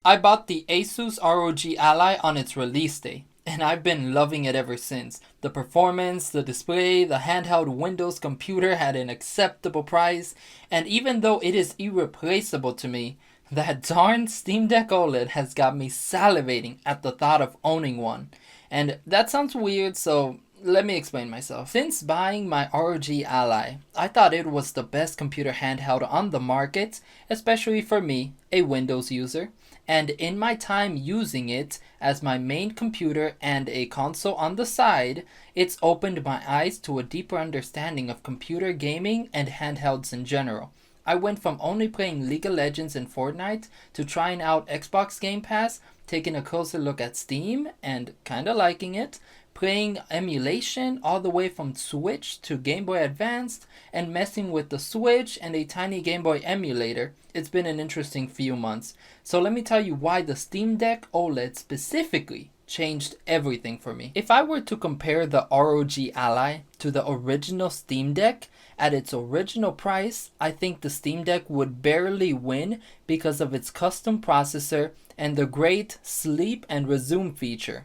I bought the ASUS ROG Ally on its release day, and I've been loving it ever since. The performance, the display, the handheld Windows computer had an acceptable price, and even though it is irreplaceable to me, that darn Steam Deck OLED has got me salivating at the thought of owning one. And that sounds weird, so let me explain myself. Since buying my ROG Ally, I thought it was the best computer handheld on the market, especially for me, a Windows user. And in my time using it as my main computer and a console on the side, it's opened my eyes to a deeper understanding of computer gaming and handhelds in general. I went from only playing League of Legends and Fortnite to trying out Xbox Game Pass, taking a closer look at Steam and kinda liking it, playing emulation all the way from Switch to Game Boy Advanced, and messing with the Switch and a tiny Game Boy emulator. It's been an interesting few months. So let me tell you why the Steam Deck OLED specifically changed everything for me. If I were to compare the ROG Ally to the original Steam Deck, at its original price, I think the Steam Deck would barely win because of its custom processor and the great sleep and resume feature.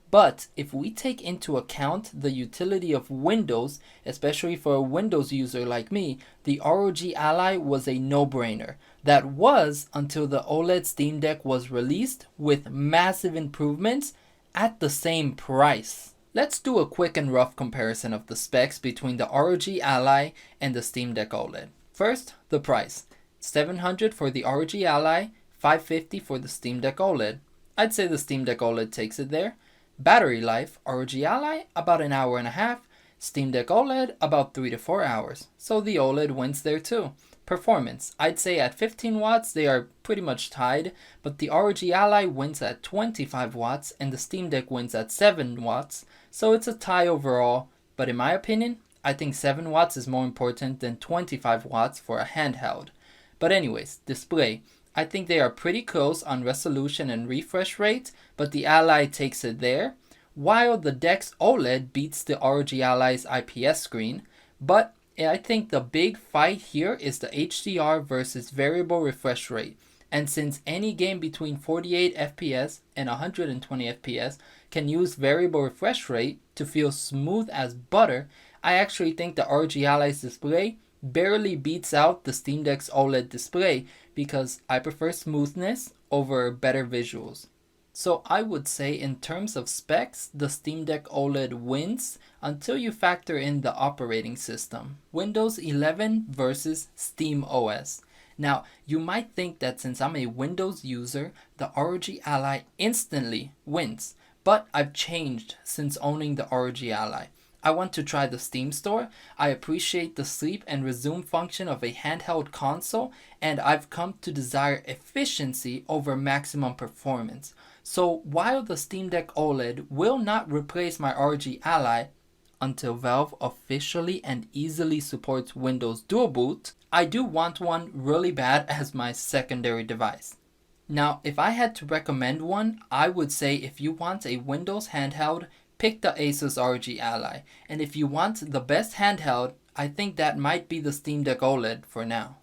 But if we take into account the utility of Windows, especially for a Windows user like me, the ROG Ally was a no-brainer. That was until the OLED Steam Deck was released with massive improvements at the same price. Let's do a quick and rough comparison of the specs between the ROG Ally and the Steam Deck OLED. First, the price. $700 for the ROG Ally, $550 for the Steam Deck OLED. I'd say the Steam Deck OLED takes it there. Battery life, ROG Ally, about an hour and a half. Steam Deck OLED, about 3 to 4 hours. So the OLED wins there too. Performance, I'd say at 15 watts they are pretty much tied, but the ROG Ally wins at 25 watts and the Steam Deck wins at 7 watts, so it's a tie overall, but in my opinion, I think 7 watts is more important than 25 watts for a handheld. But anyways, display. I think they are pretty close on resolution and refresh rate, but the Ally takes it there, while the Deck's OLED beats the ROG Ally's IPS screen. But I think the big fight here is the HDR versus variable refresh rate. And since any game between 48 FPS and 120 FPS can use variable refresh rate to feel smooth as butter, I actually think the ROG Ally's display barely beats out the Steam Deck's OLED display because I prefer smoothness over better visuals. So I would say in terms of specs, the Steam Deck OLED wins until you factor in the operating system. Windows 11 versus Steam OS. Now, you might think that since I'm a Windows user, the ROG Ally instantly wins. But I've changed since owning the ROG Ally. I want to try the Steam Store, I appreciate the sleep and resume function of a handheld console, and I've come to desire efficiency over maximum performance. So while the Steam Deck OLED will not replace my ROG Ally until Valve officially and easily supports Windows Dual Boot, I do want one really bad as my secondary device. Now, if I had to recommend one, I would say if you want a Windows handheld, pick the ASUS ROG Ally. And if you want the best handheld, I think that might be the Steam Deck OLED for now.